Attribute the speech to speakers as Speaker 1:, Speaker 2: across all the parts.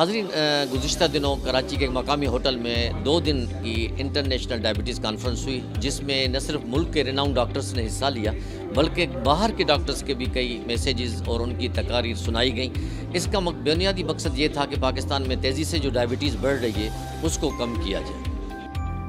Speaker 1: ناظرین، گزشتہ دنوں کراچی کے ایک مقامی ہوٹل میں 2 دن کی انٹرنیشنل ڈائبٹیز کانفرنس ہوئی، جس میں نہ صرف ملک کے ریناؤنڈ ڈاکٹرز نے حصہ لیا بلکہ باہر کے ڈاکٹرز کے بھی کئی میسیجز اور ان کی تقاریر سنائی گئیں۔ اس کا بنیادی مقصد یہ تھا کہ پاکستان میں تیزی سے جو ڈائبٹیز بڑھ رہی ہے اس کو کم کیا جائے۔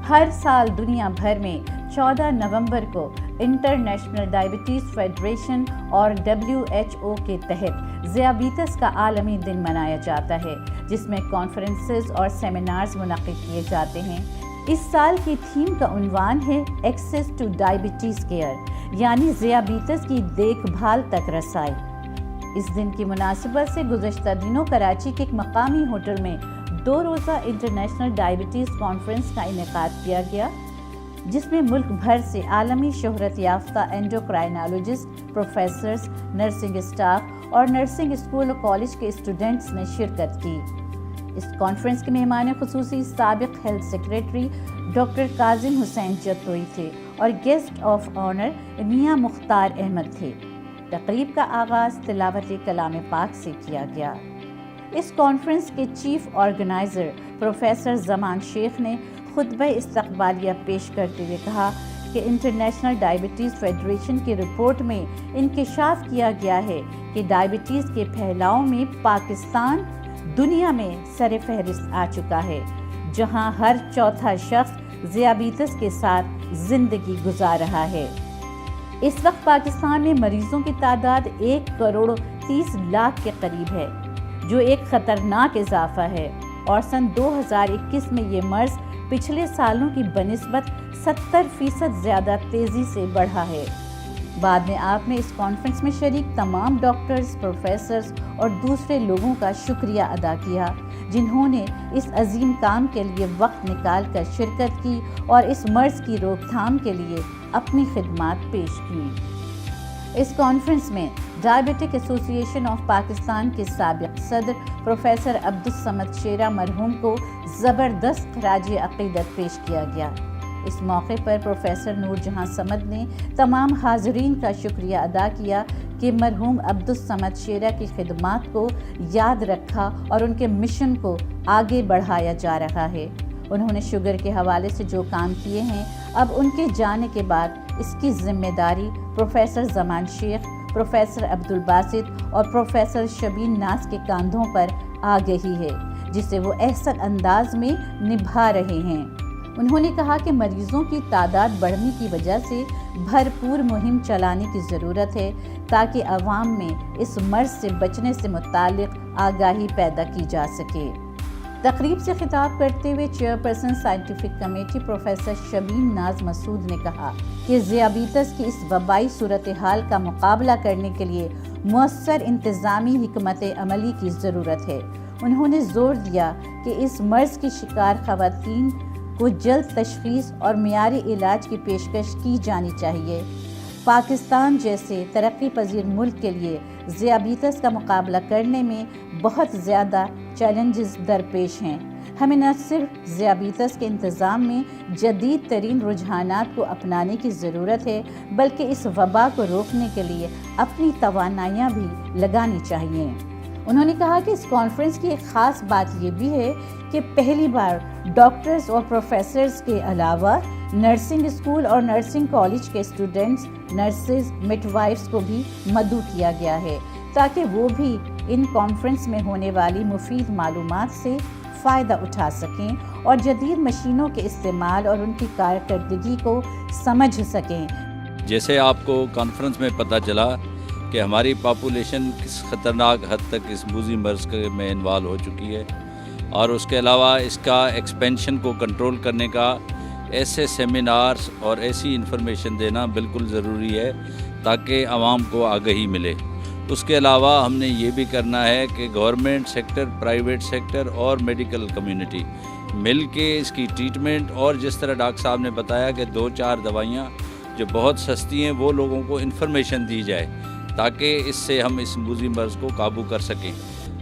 Speaker 2: ہر سال دنیا بھر میں 14 نومبر کو انٹرنیشنل ڈائبٹیز فیڈریشن اور WHO کے تحت ذیابیطس کا عالمی دن منایا جاتا ہے، جس میں کانفرنسز اور سیمینارز منعقد کیے جاتے ہیں۔ اس سال کی تھیم کا عنوان ہے ایکسیس ٹو ڈائبٹیز کیئر، یعنی ذیابیطس کی دیکھ بھال تک رسائی۔ اس دن کی مناسبت سے گزشتہ دنوں کراچی کے ایک مقامی ہوٹل میں 2 روزہ انٹرنیشنل ڈائبٹیز کانفرنس کا انعقاد کیا گیا، جس میں ملک بھر سے عالمی شہرت یافتہ اینڈوکرائنالوجسٹ، پروفیسرز، نرسنگ اسٹاف اور نرسنگ اسکول اور کالج کے اسٹوڈنٹس نے شرکت کی۔ اس کانفرنس کے مہمان خصوصی سابق ہیلتھ سیکریٹری ڈاکٹر کاظم حسین جتوئی تھے اور گیسٹ آف آنر میاں مختار احمد تھے۔ تقریب کا آغاز تلاوت کلام پاک سے کیا گیا۔ اس کانفرنس کے چیف آرگنائزر پروفیسر زمان شیخ نے خطبہ استقبالیہ پیش کرتے ہوئے کہا کہ انٹرنیشنل ڈائبٹیز فیڈریشن کی رپورٹ میں انکشاف کیا گیا ہے کہ ڈائبٹیز کے پھیلاؤ میں پاکستان دنیا میں سر فہرست آ چکا ہے، جہاں ہر چوتھا شخص ذیابیطس کے ساتھ زندگی گزار رہا ہے۔ اس وقت پاکستان میں مریضوں کی تعداد 1,30,00,000 کے قریب ہے، جو ایک خطرناک اضافہ ہے، اور سن 2021 میں یہ مرض پچھلے سالوں کی بنسبت 70% زیادہ تیزی سے بڑھا ہے۔ بعد میں آپ نے اس کانفرنس میں شریک تمام ڈاکٹرز، پروفیسرز اور دوسرے لوگوں کا شکریہ ادا کیا، جنہوں نے اس عظیم کام کے لیے وقت نکال کر شرکت کی اور اس مرض کی روک تھام کے لیے اپنی خدمات پیش کی۔ اس کانفرنس میں ڈائبٹک ایسوسی ایشن آف پاکستان کے سابق صدر پروفیسر عبدالصمد شیرہ مرحوم کو زبردست خراج عقیدت پیش کیا گیا۔ اس موقع پر پروفیسر نور جہاں صمد نے تمام حاضرین کا شکریہ ادا کیا کہ مرحوم عبدالصمد شیرہ کی خدمات کو یاد رکھا اور ان کے مشن کو آگے بڑھایا جا رہا ہے۔ انہوں نے شوگر کے حوالے سے جو کام کیے ہیں، اب ان کے جانے کے بعد اس کی ذمہ داری پروفیسر زمان شیخ، پروفیسر عبدالباسط اور پروفیسر شبین ناز کے کاندھوں پر آ گئی ہے، جسے وہ احسن انداز میں نبھا رہے ہیں۔ انہوں نے کہا کہ مریضوں کی تعداد بڑھنے کی وجہ سے بھرپور مہم چلانے کی ضرورت ہے تاکہ عوام میں اس مرض سے بچنے سے متعلق آگاہی پیدا کی جا سکے۔ تقریب سے خطاب کرتے ہوئے چیئرپرسن سائنٹیفک کمیٹی پروفیسر شبین ناز مسعود نے کہا کہ ذیابیطس کی اس وبائی صورتحال کا مقابلہ کرنے کے لیے مؤثر انتظامی حکمت عملی کی ضرورت ہے۔ انہوں نے زور دیا کہ اس مرض کی شکار خواتین کو جلد تشخیص اور معیاری علاج کی پیشکش کی جانی چاہیے۔ پاکستان جیسے ترقی پذیر ملک کے لیے ذیابیطس کا مقابلہ کرنے میں بہت زیادہ چیلنجز درپیش ہیں۔ ہمیں نہ صرف ذیابیطس کے انتظام میں جدید ترین رجحانات کو اپنانے کی ضرورت ہے، بلکہ اس وبا کو روکنے کے لیے اپنی توانائیاں بھی لگانی چاہیے۔ انہوں نے کہا کہ اس کانفرنس کی ایک خاص بات یہ بھی ہے کہ پہلی بار ڈاکٹرز اور پروفیسرز کے علاوہ نرسنگ اسکول اور نرسنگ کالج کے اسٹوڈنٹس، نرسز، مڈ وائفز کو بھی مدعو کیا گیا ہے تاکہ وہ بھی ان کانفرنس میں ہونے والی مفید معلومات سے فائدہ اٹھا سکیں اور جدید مشینوں کے استعمال اور ان کی کارکردگی کو سمجھ سکیں۔
Speaker 3: جیسے آپ کو کانفرنس میں پتہ چلا کہ ہماری پاپولیشن کس خطرناک حد تک اس موذی مرض میں انوالو ہو چکی ہے، اور اس کے علاوہ اس کا ایکسپینشن کو کنٹرول کرنے کا ایسے سیمینارز اور ایسی انفارمیشن دینا بالکل ضروری ہے تاکہ عوام کو آگہی ملے۔ اس کے علاوہ ہم نے یہ بھی کرنا ہے کہ گورنمنٹ سیکٹر، پرائیویٹ سیکٹر اور میڈیکل کمیونٹی مل کے اس کی ٹریٹمنٹ، اور جس طرح ڈاکٹر صاحب نے بتایا کہ 2-4 دوائیاں جو بہت سستی ہیں وہ لوگوں کو انفارمیشن دی جائے تاکہ اس سے ہم اس موذی مرض کو قابو کر سکیں۔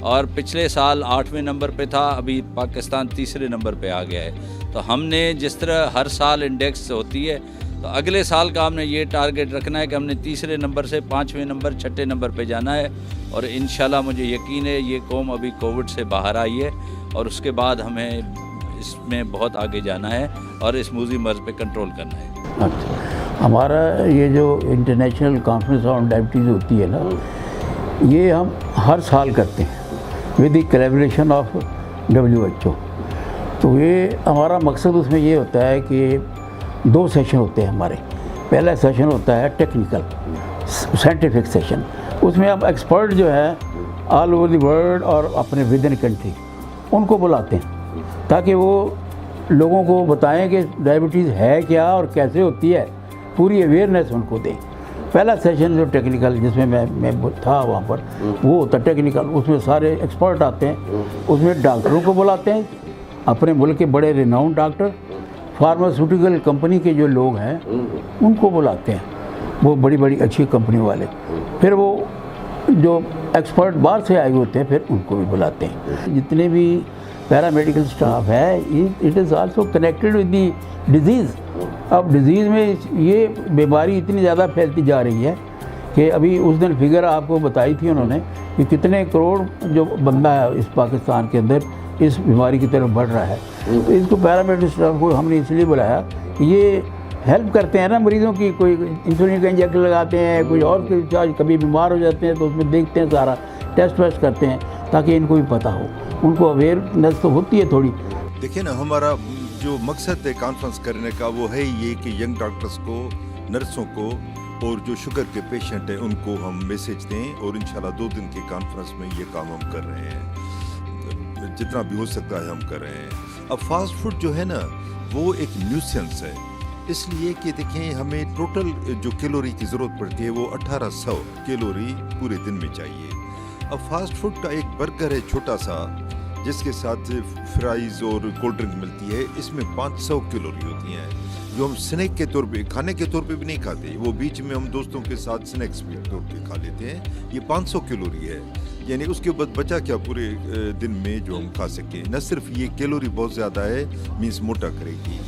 Speaker 3: اور پچھلے سال 8ویں نمبر پہ تھا، ابھی پاکستان 3رے نمبر پہ آ گیا ہے۔ تو ہم نے جس طرح ہر سال انڈیکس ہوتی ہے تو اگلے سال کا ہم نے یہ ٹارگٹ رکھنا ہے کہ ہم نے تیسرے نمبر سے 5ویں نمبر 6 نمبر پہ جانا ہے، اور انشاءاللہ مجھے یقین ہے یہ قوم ابھی کووڈ سے باہر آئی ہے اور اس کے بعد ہمیں اس میں بہت آگے جانا ہے اور اس موذی مرض پہ کنٹرول کرنا ہے۔
Speaker 4: اچھا، ہمارا یہ جو انٹرنیشنل کانفرنس آن ڈائبٹیز ہوتی ہے نا، یہ ہم ہر سال کرتے ہیں with the collaboration of WHO۔ تو یہ ہمارا مقصد اس میں یہ ہوتا ہے کہ 2 سیشن ہوتے ہیں ہمارے۔ پہلا سیشن ہوتا ہے ٹیکنیکل سائنٹیفک سیشن، اس میں ہم ایکسپرٹ جو ہے آل اوور دی ورلڈ اور اپنے ود ان کنٹری ان کو بلاتے ہیں تاکہ وہ لوگوں کو بتائیں کہ ڈائبٹیز ہے کیا اور کیسے ہوتی ہے، پوری اویئرنیس ان کو دیں۔ پہلا سیشن جو ٹیکنیکل جس میں میں تھا وہاں پر، وہ ہوتا ٹیکنیکل، اس میں سارے ایکسپرٹ آتے ہیں، اس میں ڈاکٹروں کو بلاتے ہیں، اپنے ملک کے بڑے ریناؤنڈ ڈاکٹر، فارماسیوٹیکل کمپنی کے جو لوگ ہیں ان کو بلاتے ہیں، وہ بڑی بڑی اچھی کمپنی والے۔ پھر وہ جو ایکسپرٹ باہر سے آئے ہوتے ہیں پھر ان کو بھی بلاتے ہیں۔ جتنے بھی پیرامیڈیکل سٹاف ہے، it is also connected with the disease. اب ڈیزیز میں یہ بیماری اتنی زیادہ پھیلتی جا رہی ہے کہ ابھی اس دن فگر آپ کو بتائی تھی انہوں نے کہ کتنے کروڑ جو بندہ ہے اس پاکستان کے اندر اس بیماری کی طرف بڑھ رہا ہے۔ تو اس کو پیرامیڈیکل سٹاف کو ہم نے اس لیے بلایا کہ یہ ہیلپ کرتے ہیں نا مریضوں کی، کوئی انسولین کا انجیکشن لگاتے ہیں، کوئی اور کبھی بیمار ہو جاتے ہیں تو اس میں دیکھتے ہیں، سارا ٹیسٹ ویسٹ کرتے ہیں تاکہ ان کو بھی پتہ ہو، ان کو اویئرنیس تو ہوتی ہے تھوڑی۔
Speaker 5: دیکھیں نا، ہمارا جو مقصد ہے کانفرنس کرنے کا وہ ہے یہ کہ ینگ ڈاکٹرز کو، نرسوں کو اور جو شوگر کے پیشنٹ ہیں ان کو ہم میسیج دیں، اور انشاءاللہ 2 دن کی کانفرنس میں یہ کام ہم کر رہے ہیں، جتنا بھی ہو سکتا ہے ہم کر رہے ہیں۔ اب فاسٹ فوڈ جو ہے نا وہ ایک نیوسنس ہے، اس لیے کہ دیکھیں ہمیں ٹوٹل جو کیلوری کی ضرورت پڑتی ہے وہ 1800 کیلوری پورے دن میں چاہیے۔ اب فاسٹ فوڈ کا ایک برگر ہے چھوٹا سا جس کے ساتھ فرائز اور کولڈ ڈرنک ملتی ہے، اس میں 500 کیلوری ہوتی ہیں، جو ہم سنیک کے طور پہ، کھانے کے طور پہ بھی نہیں کھاتے، وہ بیچ میں ہم دوستوں کے ساتھ سنیکس کے طور پہ کھا لیتے ہیں۔ یہ 500 کیلوری ہے، یعنی اس کے بعد بچا کیا پورے دن میں جو ہم کھا سکیں۔ نہ صرف یہ کیلوری بہت زیادہ ہے، مینس موٹا کرے گی،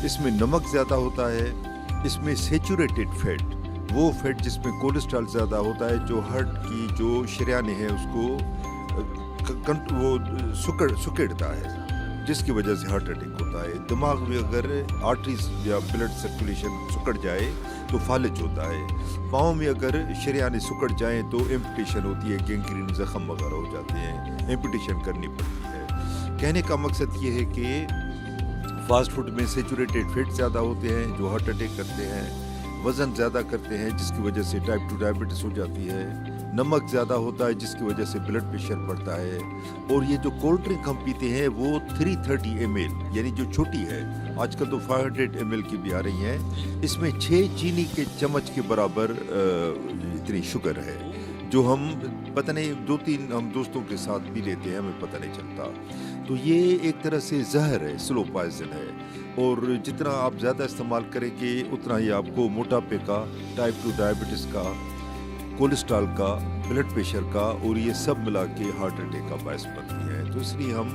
Speaker 5: اس میں نمک زیادہ ہوتا ہے، اس میں سیچوریٹڈ فیٹ، وہ فیٹ جس میں کولیسٹرول زیادہ ہوتا ہے، جو ہارٹ کی جو شریانیں ہیں اس کو وہ سکڑتا ہے، جس کی وجہ سے ہارٹ اٹیک ہوتا ہے۔ دماغ میں اگر آرٹریز یا بلڈ سرکولیشن سکڑ جائے تو فالج ہوتا ہے۔ پاؤں میں اگر شریانیں سکڑ جائیں تو ایمپوٹیشن ہوتی ہے، گینگرین زخم وغیرہ ہو جاتے ہیں، ایمپوٹیشن کرنی پڑتی ہے۔ کہنے کا مقصد یہ ہے کہ فاسٹ فوڈ میں سیچوریٹڈ فیٹ زیادہ ہوتے ہیں جو ہارٹ اٹیک کرتے ہیں، وزن زیادہ کرتے ہیں جس کی وجہ سے ٹائپ 2 ڈائبٹیز ہو جاتی ہے، نمک زیادہ ہوتا ہے جس کی وجہ سے بلڈ پریشر بڑھتا ہے، اور یہ جو کولڈ ڈرنک ہم پیتے ہیں وہ 330 ml یعنی جو چھوٹی ہے، آج کل تو 500 ml کی بھی آ رہی ہیں، اس میں 6 چینی کے چمچ کے برابر اتنی شوگر ہے، جو ہم پتہ نہیں 2-3 ہم دوستوں کے ساتھ پی لیتے ہیں، ہمیں پتہ نہیں چلتا۔ تو یہ ایک طرح سے زہر ہے، سلو پوائزن ہے، اور جتنا آپ زیادہ استعمال کریں گے اتنا ہی آپ کو موٹاپے کا، ٹائپ 2 ڈائبٹیز کا، کولیسٹرول کا، بلڈ پریشر کا، اور یہ سب ملا کے ہارٹ اٹیک کا باعث بنتی ہے۔ تو اس لیے ہم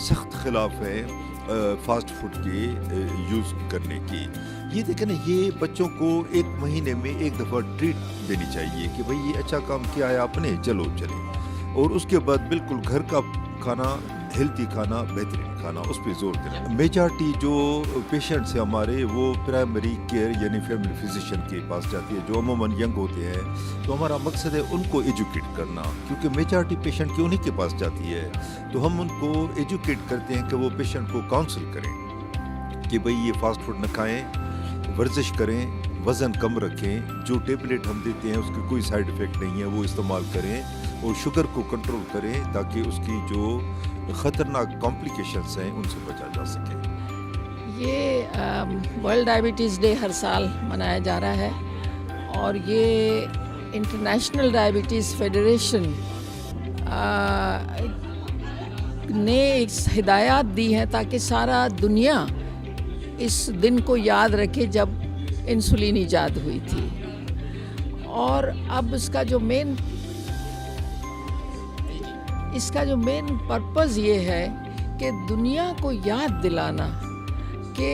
Speaker 5: سخت خلاف ہیں فاسٹ فوڈ کے یوز کرنے کی۔ یہ دیکھیں نا، یہ بچوں کو 1 مہینے میں 1 دفعہ ٹریٹ دینی چاہیے کہ بھئی یہ اچھا کام کیا ہے آپ نے، چلو چلیں، اور اس کے بعد بالکل گھر کا کھانا، ہیلتھی کھانا، بہترین کھانا، اس پہ زور دینا۔ میجارٹی جو پیشنٹس ہیں ہمارے وہ پرائمری کیئر یعنی فیملی فزیشین کے پاس جاتی ہے، جو عموماً ینگ ہوتے ہیں، تو ہمارا مقصد ہے ان کو ایجوکیٹ کرنا، کیونکہ میجارٹی پیشنٹ کی انہی کے پاس جاتی ہے، تو ہم ان کو ایجوکیٹ کرتے ہیں کہ وہ پیشنٹ کو کاؤنسل کریں کہ بھئی یہ فاسٹ فوڈ نہ کھائیں، ورزش کریں، وزن کم رکھیں، جو ٹیبلٹ ہم دیتے ہیں اس کی کوئی سائیڈ ایفیکٹ نہیں ہے وہ استعمال کریں، اور شوگر کو کنٹرول کریں تاکہ اس کی جو خطرناک کمپلیکیشنز ہیں ان سے بچا جا سکے۔
Speaker 6: یہ ورلڈ ڈائبٹیز ڈے ہر سال منایا جا رہا ہے، اور یہ انٹرنیشنل ڈائبٹیز فیڈریشن نے ایک ہدایات دی ہیں تاکہ سارا دنیا اس دن کو یاد رکھے جب انسولین ایجاد ہوئی تھی، اور اب اس کا جو مین پرپز یہ ہے کہ دنیا کو یاد دلانا کہ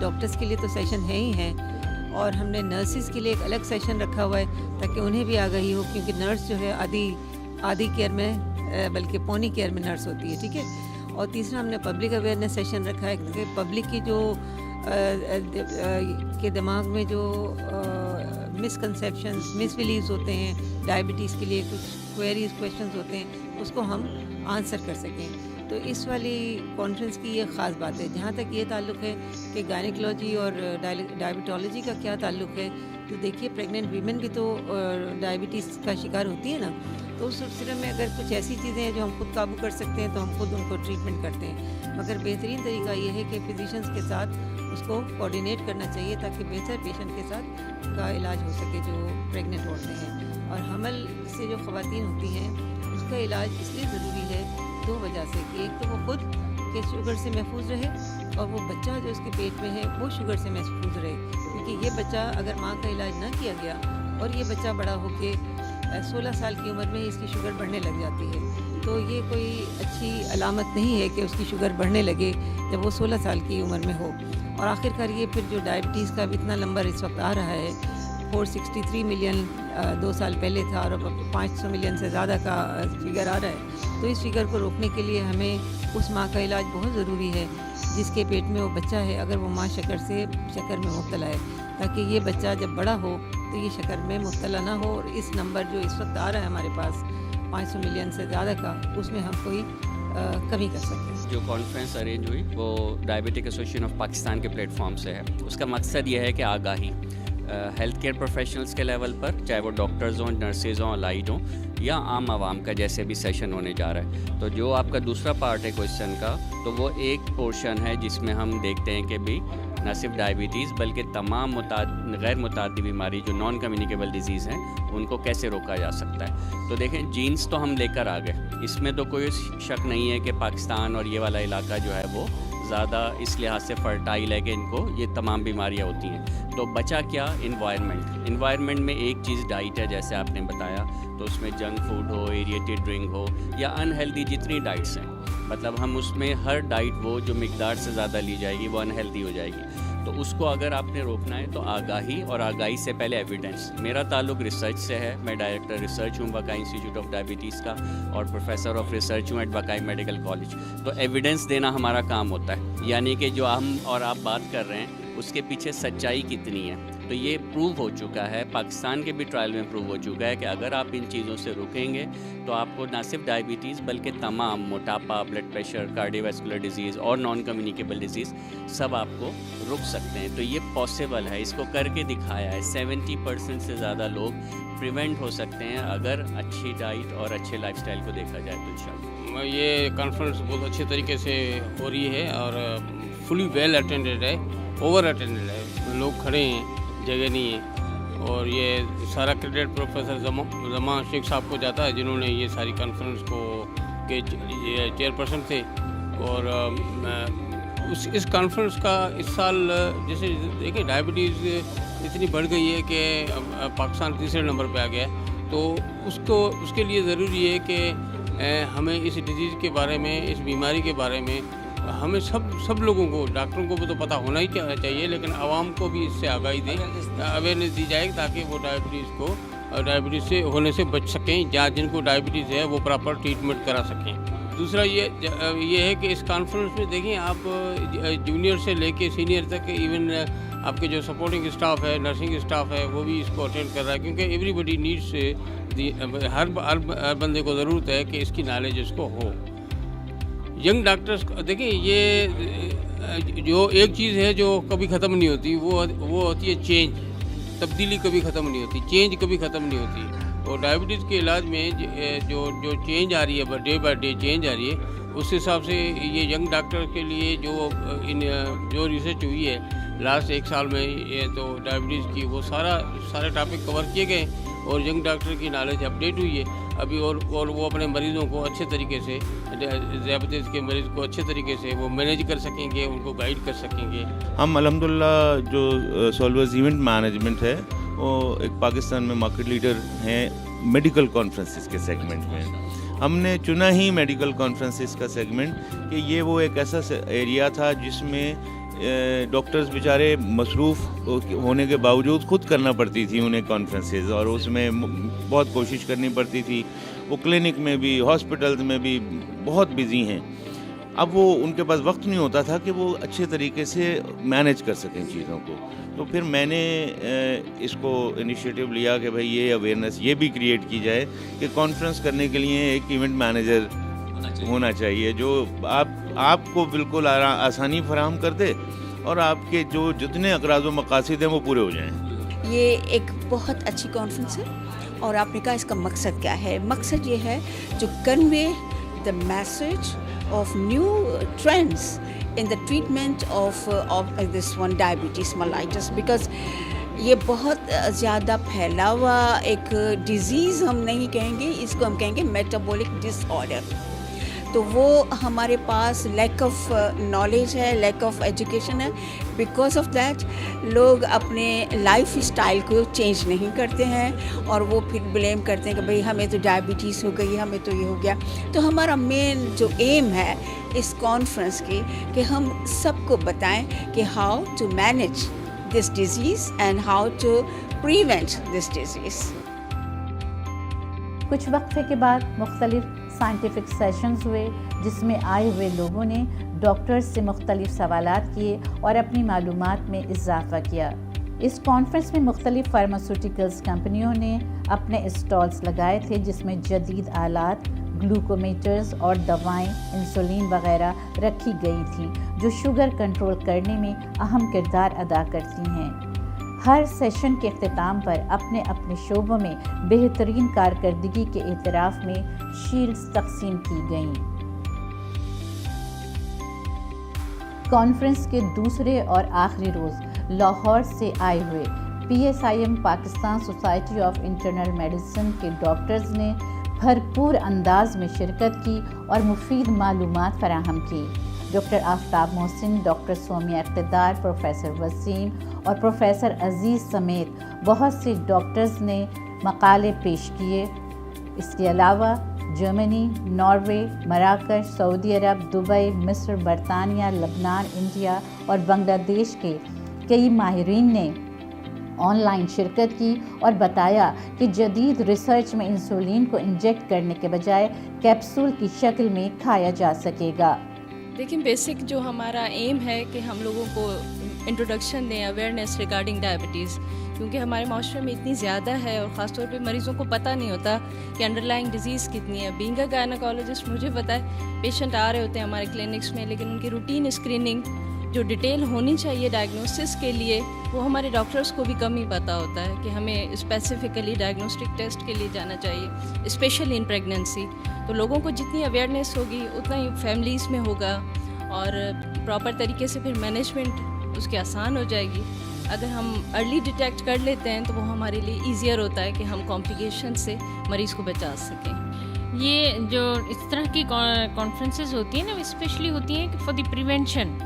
Speaker 7: ڈاکٹرز کے لیے تو سیشن ہے ہی ہیں، اور ہم نے نرسز کے لیے ایک الگ سیشن رکھا ہوا ہے تاکہ انہیں بھی آگاہی ہو، کیونکہ نرس جو ہے آدھی کیئر میں بلکہ پونی کیئر میں نرس ہوتی ہے، ٹھیک ہے. اور تیسرا ہم نے پبلک اویئرنیس سیشن رکھا ہے کہ پبلک کی جو کے دماغ میں جو مسکنسیپشنز مس بلیوز ہوتے ہیں ڈائبٹیز کے لیے، کچھ کوئریز کویشچنز ہوتے ہیں، اس کو ہم آنسر کر سکیں. تو اس والی کانفرنس کی یہ خاص بات ہے. جہاں تک یہ تعلق ہے کہ گائنیکولوجی اور ڈائبٹولوجی کا کیا تعلق ہے، تو دیکھیے پریگننٹ ویمن بھی تو ڈائبٹیز کا شکار ہوتی ہے نا، تو اس سلسلے میں اگر کچھ ایسی چیزیں ہیں جو ہم خود قابو کر سکتے ہیں تو ہم خود ان کو ٹریٹمنٹ کرتے ہیں. مگر بہترین طریقہ یہ ہے کہ فزیشنز کے ساتھ اس کو کوآرڈینیٹ کرنا چاہیے تاکہ بہتر پیشنٹ کے ساتھ کا علاج ہو سکے جو پریگننٹ ہوتے ہیں. اور حمل سے جو خواتین ہوتی ہیں اس کا علاج اس لیے ضروری ہے 2 وجہ سے، کہ ایک تو وہ خود کے شوگر سے محفوظ رہے، اور وہ بچہ جو اس کے پیٹ میں ہے وہ شوگر سے محفوظ رہے. کیونکہ یہ بچہ اگر ماں کا علاج نہ کیا گیا اور یہ بچہ بڑا ہو کے 16 سال کی عمر میں اس کی شوگر بڑھنے لگ جاتی ہے، تو یہ کوئی اچھی علامت نہیں ہے کہ اس کی شوگر بڑھنے لگے جب وہ 16 سال کی عمر میں ہو. اور آخرکار یہ پھر جو ڈائبٹیز کا بھی اتنا نمبر اس وقت آ رہا ہے، 463 ملین 2 سال پہلے تھا اور اب 500 ملین سے زیادہ کا فگر آ رہا ہے. تو اس فگر کو روکنے کے لیے ہمیں اس ماں کا علاج بہت ضروری ہے جس کے پیٹ میں وہ بچہ ہے، اگر وہ ماں شکر میں مبتلا ہے، تاکہ یہ بچہ جب بڑا ہو تو یہ شکر میں مبتلا نہ ہو. اور اس نمبر جو اس وقت آ رہا ہے ہمارے پاس 500 ملین سے زیادہ کا، اس میں ہم کوئی کمی کر سکیں.
Speaker 8: جو کانفرنس ارینج ہوئی وہ ڈائبٹک ایسوسیشن آف پاکستان کے پلیٹ فارم سے ہے. اس کا مقصد یہ ہے کہ آگاہی ہیلتھ کیئر پروفیشنلز کے لیول پر، چاہے وہ ڈاکٹرز ہوں، نرسز ہوں، الائڈ ہوں، یا عام عوام کا جیسے بھی سیشن ہونے جا رہا ہے. تو جو آپ کا دوسرا پارٹ ہے کویشچن کا، تو وہ ایک پورشن ہے جس میں ہم دیکھتے ہیں کہ بھی نہ صرف ڈائبٹیز بلکہ تمام غیر متعدی بیماری جو نان کمیونیکیبل ڈیزیز ہیں ان کو کیسے روکا جا سکتا ہے. تو دیکھیں جینز تو ہم لے کر آ گئے، اس میں تو کوئی شک نہیں ہے کہ پاکستان اور یہ والا علاقہ جو ہے وہ زیادہ اس لحاظ سے فرٹائل ہے کہ ان کو یہ تمام بیماریاں ہوتی ہیں. تو بچا کیا؟ انوائرمنٹ میں ایک چیز ڈائٹ ہے جیسے آپ نے بتایا، تو اس میں جنک فوڈ ہو، ایریٹیڈ ڈرنک ہو، یا انہیلدی جتنی ڈائٹس ہیں، مطلب ہم اس میں ہر ڈائٹ وہ جو مقدار سے زیادہ لی جائے گی وہ انہیلدی ہو جائے گی. تو اس کو اگر آپ نے روکنا ہے تو آگاہی، اور آگاہی سے پہلے ایویڈنس. میرا تعلق ریسرچ سے ہے، میں ڈائریکٹر ریسرچ ہوں وقائی انسٹیٹیوٹ آف ڈائبٹیز کا، اور پروفیسر آف ریسرچ ہوں ایٹ وقائی میڈیکل کالج. تو ایویڈنس دینا ہمارا کام ہوتا ہے، یعنی کہ جو ہم اور آپ بات کر رہے ہیں اس کے پیچھے سچائی کتنی ہے. تو یہ پروو ہو چکا ہے، پاکستان کے بھی ٹرائل میں پروو ہو چکا ہے کہ اگر آپ ان چیزوں سے رکیں گے تو آپ کو نہ صرف ڈائبٹیز بلکہ تمام موٹاپا، blood pressure, cardiovascular disease اور نان کمیونیکیبل ڈیزیز سب آپ کو رک سکتے ہیں. تو یہ پاسبل ہے، اس کو کر کے دکھایا ہے. 70% سے زیادہ لوگ پریونٹ ہو سکتے ہیں اگر اچھی ڈائٹ اور اچھے لائف سٹائل کو دیکھا جائے تو انشاءاللہ.
Speaker 9: یہ کانفرنس بہت اچھے طریقے سے ہو رہی ہے اور فلی ویل اٹینڈڈ ہے، اوور اٹینڈڈ ہے، لوگ کھڑے ہیں، جگہ نہیں ہے. اور یہ سارا کریڈٹ پروفیسر زمان شیخ صاحب کو جاتا ہے جنہوں نے یہ ساری کانفرنس کو کے چیئر پرسن تھے. اور اس کانفرنس کا اس سال جیسے دیکھیں ڈائبٹیز اتنی بڑھ گئی ہے کہ پاکستان تیسرے نمبر پہ آ گیا ہے. تو اس کے لیے ضروری ہے کہ ہمیں اس ڈیزیز کے بارے میں، اس بیماری کے بارے میں ہمیں سب لوگوں کو، ڈاکٹروں کو بھی تو پتہ ہونا ہی چاہیے، لیکن عوام کو بھی اس سے آگاہی دیں، اویئرنیس دی جائے تاکہ وہ ڈائبٹیز سے ہونے سے بچ سکیں، یا جن کو ڈائبٹیز ہے وہ پراپر ٹریٹمنٹ کرا سکیں. دوسرا یہ ہے کہ اس کانفرنس میں دیکھیں آپ جونیئر سے لے کے سینئر تک، ایون آپ کے جو سپورٹنگ اسٹاف ہے، نرسنگ اسٹاف ہے، وہ بھی اس کو اٹینڈ کر رہا ہے، کیونکہ ایوری بڈی نیڈس، ہر بندے کو ضرورت ہے کہ اس کی نالج اس کو ہو. ینگ ڈاکٹرز دیکھیں، یہ جو ایک چیز ہے جو کبھی ختم نہیں ہوتی، وہ ہوتی ہے چینج. تبدیلی کبھی ختم نہیں ہوتی، چینج کبھی ختم نہیں ہوتی. اور ڈائبٹیز کے علاج میں جو چینج آ رہی ہے، ڈے بائی ڈے چینج آ رہی ہے، اس حساب سے یہ ینگ ڈاکٹر کے لیے جو ریسرچ ہوئی ہے لاسٹ 1 سال میں، یہ تو ڈائبٹیز کی وہ سارے ٹاپک کور کیے گئے اور ینگ ڈاکٹر کی نالج اپڈیٹ ہوئی ہے ابھی. اور وہ اپنے مریضوں کو اچھے طریقے سے، ذیابیطس کے مریض کو اچھے طریقے سے وہ مینیج کر سکیں گے، ان کو گائیڈ کر سکیں گے.
Speaker 5: ہم الحمدللہ جو سولورز ایونٹ مینجمنٹ ہے وہ ایک پاکستان میں مارکیٹ لیڈر ہیں میڈیکل کانفرنسز کے سیگمنٹ میں.
Speaker 10: ہم نے چنا ہی میڈیکل کانفرنسز کا سیگمنٹ کہ یہ وہ ایک ایسا ایریا تھا جس میں ڈاکٹرز بیچارے مصروف ہونے کے باوجود خود کرنا پڑتی تھی انہیں کانفرنسز، اور اس میں بہت کوشش کرنی پڑتی تھی. وہ کلینک میں بھی ہاسپٹلز میں بھی بہت بزی ہیں. اب وہ ان کے پاس وقت نہیں ہوتا تھا کہ وہ اچھے طریقے سے مینیج کر سکیں چیزوں کو. تو پھر میں نے اس کو انیشیٹو لیا کہ بھائی یہ اویئرنیس یہ بھی کریٹ کی جائے کہ کانفرنس کرنے کے لیے ایک ایونٹ مینیجر ہونا چاہیے جو آپ کو بالکل آسانی فراہم کر دے اور آپ کے جو جتنے اغراض و مقاصد ہیں وہ پورے ہو جائیں.
Speaker 11: یہ ایک بہت اچھی کانفرنس ہے اور آپ نے کہا اس کا مقصد کیا ہے. مقصد یہ ہے جو convey the message of new trends in the treatment of this one diabetes mellitus, because یہ بہت زیادہ پھیلا ہوا ایک ڈیزیز ہم نہیں کہیں گے، اس کو ہم کہیں گے میٹابولک ڈس آرڈر. تو وہ ہمارے پاس لیک آف نالج ہے، لیک آف ایجوکیشن ہے. بیکاز آف دیٹ لوگ اپنے لائف اسٹائل کو چینج نہیں کرتے ہیں اور وہ پھر بلیم کرتے ہیں کہ بھئی ہمیں تو ڈائبٹیز ہو گئی، ہمیں تو یہ ہو گیا. تو ہمارا مین جو ایم ہے اس کانفرنس کی کہ ہم سب کو بتائیں کہ how to manage this disease and how to prevent this disease.
Speaker 2: کچھ وقفے کے بعد مختلف سائنٹیفک سیشنز ہوئے جس میں آئے ہوئے لوگوں نے ڈاکٹرز سے مختلف سوالات کیے اور اپنی معلومات میں اضافہ کیا. اس کانفرنس میں مختلف فارماسیوٹیکلز کمپنیوں نے اپنے اسٹالز لگائے تھے جس میں جدید آلات، گلوکومیٹرز اور دوائیں، انسولین وغیرہ رکھی گئی تھیں جو شوگر کنٹرول کرنے میں اہم کردار ادا کرتی ہیں. ہر سیشن کے اختتام پر اپنے اپنے شعبوں میں بہترین کارکردگی کے اعتراف میں شیلڈز تقسیم کی گئیں. کانفرنس کے دوسرے اور آخری روز لاہور سے آئے ہوئے PSIM Pakistan society of internal medicine کے ڈاکٹرز نے بھرپور انداز میں شرکت کی اور مفید معلومات فراہم کی. ڈاکٹر آفتاب محسن، ڈاکٹر سومیہ اقتدار، پروفیسر وسیم اور پروفیسر عزیز سمیت بہت سے ڈاکٹرز نے مقالے پیش کیے. اس کے علاوہ جرمنی، ناروے، مراکش، سعودی عرب، دبئی، مصر، برطانیہ، لبنان، انڈیا اور بنگلہ دیش کے کئی ماہرین نے آن لائن شرکت کی اور بتایا کہ جدید ریسرچ میں انسولین کو انجیکٹ کرنے کے بجائے کیپسول کی شکل میں کھایا جا سکے گا.
Speaker 12: دیکھیں بیسک جو ہمارا ایم ہے کہ ہم لوگوں کو انٹروڈکشن دیں اویئرنیس ریگارڈنگ ڈائبٹیز، کیونکہ ہمارے معاشرے میں اتنی زیادہ ہے اور خاص طور پہ مریضوں کو پتہ نہیں ہوتا کہ انڈر لائنگ ڈیزیز کتنی ہے. بینگ اے گائنیکالوجسٹ مجھے پتہ ہے پیشنٹ آ رہے ہوتے ہیں ہمارے کلینکس میں، لیکن ان کی روٹین اسکریننگ جو ڈیٹیل ہونی چاہیے ڈائگنوسس کے لیے وہ ہمارے ڈاکٹرز کو بھی کم ہی پتہ ہوتا ہے کہ ہمیں اسپیسیفکلی ڈائگنوسٹک ٹیسٹ کے لیے جانا چاہیے، اسپیشلی ان پریگننسی. تو لوگوں کو جتنی اویئرنیس ہوگی اتنا ہی فیملیز میں ہوگا اور پراپر طریقے سے پھر مینجمنٹ اس کی آسان ہو جائے گی. اگر ہم ارلی ڈیٹیکٹ کر لیتے ہیں تو وہ ہمارے لیے ایزیئر ہوتا ہے کہ ہم کمپلیکیشن سے مریض کو بچا سکیں.
Speaker 13: یہ جو اس طرح کی کانفرنسز ہوتی ہیں نا اسپیشلی ہوتی ہیں فار دی پریونشن.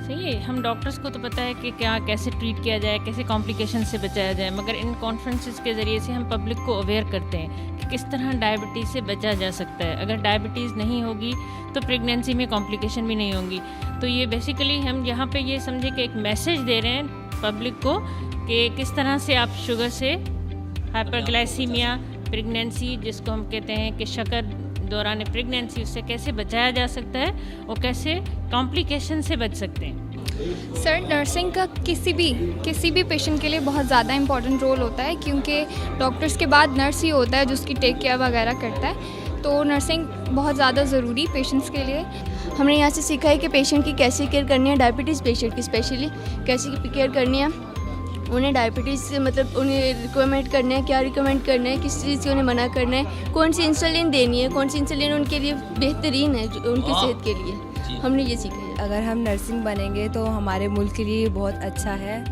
Speaker 13: صحیح ہے، ہم ڈاکٹرس کو تو پتہ ہے کہ کیا کیسے ٹریٹ کیا جائے، کیسے کمپلیکیشن سے بچایا جائے، مگر ان کانفرنسز کے ذریعے سے ہم پبلک کو اویئر کرتے ہیں کہ کس طرح ڈائبٹیز سے بچا جا سکتا ہے. اگر ڈائبٹیز نہیں ہوگی تو پریگنینسی میں کمپلیکیشن بھی نہیں ہوں گی. تو یہ بیسیکلی ہم یہاں پہ یہ سمجھے کہ ایک میسیج دے رہے ہیں پبلک کو کہ کس طرح سے آپ شوگر سے، ہائپر گلائسیمیا، پریگنینسی جس کو ہم کہتے ہیں کہ شکر دوران پریگنینسی، اس سے کیسے بچایا جا سکتا ہے اور کیسے کمپلیکیشن سے بچ سکتے ہیں.
Speaker 14: سر نرسنگ کا کسی بھی پیشنٹ کے لیے بہت زیادہ امپورٹنٹ رول ہوتا ہے، کیونکہ ڈاکٹرس کے بعد نرس ہی ہوتا ہے جو اس کی ٹیک کیئر وغیرہ کرتا ہے. تو نرسنگ بہت زیادہ ضروری پیشنٹس کے لیے. ہم نے یہاں سے سیکھا ہے کہ پیشنٹ کی کیسے کیئر کرنی ہے، ڈائبٹیز پیشنٹ کی اسپیشلی کیسے کیئر کرنی ہے. انہیں ڈائبٹیز سے مطلب انہیں ریکمینڈ کرنا ہے، کیا ریکمینڈ کرنا ہے، کس چیز سے انہیں منع کرنا ہے، کون سی انسولین دینی ہے، کون سی انسولین ان کے لیے بہترین ہے ان کی صحت کے لیے. ہم نے یہ سیکھا ہے.
Speaker 15: اگر ہم نرسنگ بنیں گے تو ہمارے ملک کے لیے بہت اچھا ہے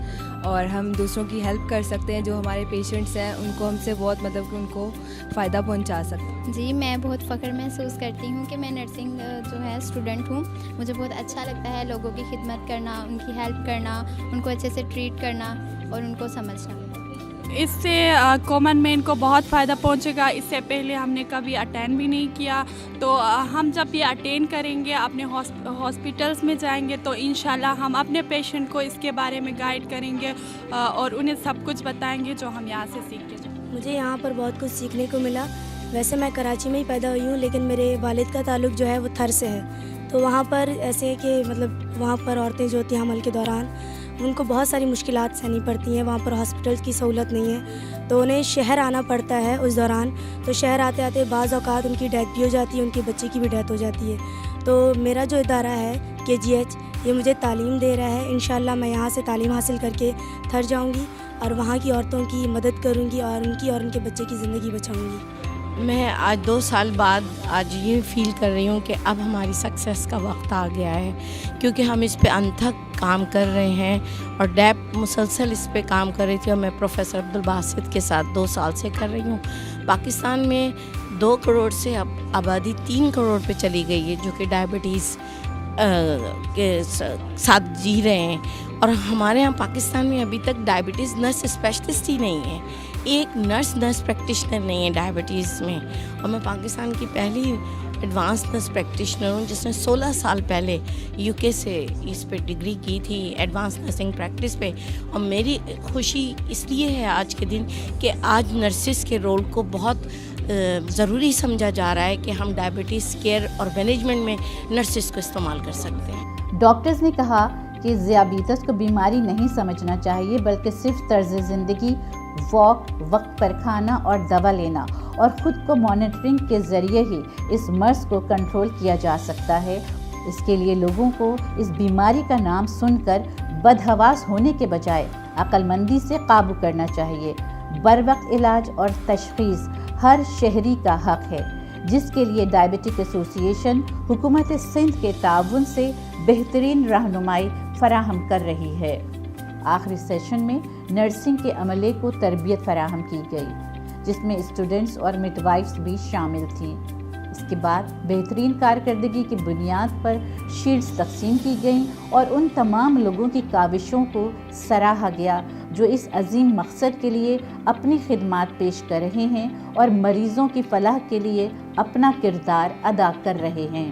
Speaker 15: اور ہم دوسروں کی ہیلپ کر سکتے ہیں. جو ہمارے پیشنٹس ہیں ان کو ہم سے بہت مطلب کہ ان کو فائدہ پہنچا سکتے ہیں.
Speaker 16: جی میں بہت فخر محسوس کرتی ہوں کہ میں نرسنگ جو ہے اسٹوڈنٹ ہوں. مجھے بہت اچھا لگتا ہے لوگوں کی خدمت کرنا، ان کی ہیلپ کرنا، ان کو اچھے سے ٹریٹ کرنا اور ان کو سمجھنا.
Speaker 17: اس سے کامن مین کو بہت فائدہ پہنچے گا. اس سے پہلے ہم نے کبھی اٹینڈ بھی نہیں کیا, تو ہم جب یہ اٹینڈ کریں گے, اپنے ہاسپٹلس میں جائیں گے, تو انشاءاللہ ہم اپنے پیشنٹ کو اس کے بارے میں گائیڈ کریں گے اور انہیں سب کچھ بتائیں گے جو ہم یہاں سے سیکھ کے جائیں.
Speaker 18: مجھے یہاں پر بہت کچھ سیکھنے کو ملا. ویسے میں کراچی میں ہی پیدا ہوئی ہوں, لیکن میرے والد کا تعلق جو ہے وہ تھر سے ہے. تو وہاں پر ایسے ہے کہ مطلب وہاں پر عورتیں جو ہوتی ہیں حمل کے دوران, ان کو بہت ساری مشکلات سہنی پڑتی ہیں. وہاں پر ہاسپٹلس کی سہولت نہیں ہے, تو انہیں شہر آنا پڑتا ہے اس دوران. تو شہر آتے آتے بعض اوقات ان کی ڈیتھ بھی ہو جاتی ہے, ان کے بچے کی بھی ڈیتھ ہو جاتی ہے. تو میرا جو ادارہ ہے KGH, یہ مجھے تعلیم دے رہا ہے. انشاءاللہ میں یہاں سے تعلیم حاصل کر کے تھر جاؤں گی اور وہاں کی عورتوں کی مدد کروں گی اور ان کی اور ان کے بچے کی زندگی بچاؤں گی.
Speaker 19: میں آج 2 سال بعد آج یہ فیل کر رہی ہوں کہ اب ہماری سکسیس کا وقت آ گیا ہے, کیونکہ ہم اس پہ انتھک کام کر رہے ہیں اور ڈیپ مسلسل اس پہ کام کر رہی تھی, اور میں پروفیسر عبدالباسط کے ساتھ 2 سال سے کر رہی ہوں. پاکستان میں 2 کروڑ سے اب آبادی 3 کروڑ پہ چلی گئی ہے جو کہ ڈائبٹیز کے ساتھ جی رہے ہیں, اور ہمارے یہاں پاکستان میں ابھی تک ڈائبٹیز نرس اسپیشلسٹ ہی نہیں ہے. ایک نرس پریکٹیشنر نہیں ہے ڈائبٹیز میں, اور میں پاکستان کی پہلی ایڈوانس نرس پریکٹیشنر ہوں جس نے 16 سال پہلے UK سے اس پہ ڈگری کی تھی ایڈوانس نرسنگ پریکٹس پہ. اور میری خوشی اس لیے ہے آج کے دن کہ آج نرسز کے رول کو بہت ضروری سمجھا جا رہا ہے کہ ہم ڈائبٹیز کیئر اور مینجمنٹ میں نرسز کو استعمال کر سکتے ہیں.
Speaker 2: ڈاکٹرز نے کہا کہ ذیابیطس کو بیماری نہیں سمجھنا چاہیے, بلکہ صرف طرز زندگی, واک, وقت پر کھانا اور دوا لینا اور خود کو مانیٹرنگ کے ذریعے ہی اس مرض کو کنٹرول کیا جا سکتا ہے. اس کے لیے لوگوں کو اس بیماری کا نام سن کر بدحواس ہونے کے بجائے عقل مندی سے قابو کرنا چاہیے. بروقت علاج اور تشخیص ہر شہری کا حق ہے, جس کے لیے ڈائبٹک ایسوسی ایشن حکومت سندھ کے تعاون سے بہترین رہنمائی فراہم کر رہی ہے. آخری سیشن میں نرسنگ کے عملے کو تربیت فراہم کی گئی, جس میں اسٹوڈنٹس اور مڈ وائفز بھی شامل تھیں. اس کے بعد بہترین کارکردگی کی بنیاد پر شیلڈز تقسیم کی گئیں اور ان تمام لوگوں کی کاوشوں کو سراہا گیا جو اس عظیم مقصد کے لیے اپنی خدمات پیش کر رہے ہیں اور مریضوں کی فلاح کے لیے اپنا کردار ادا کر رہے ہیں.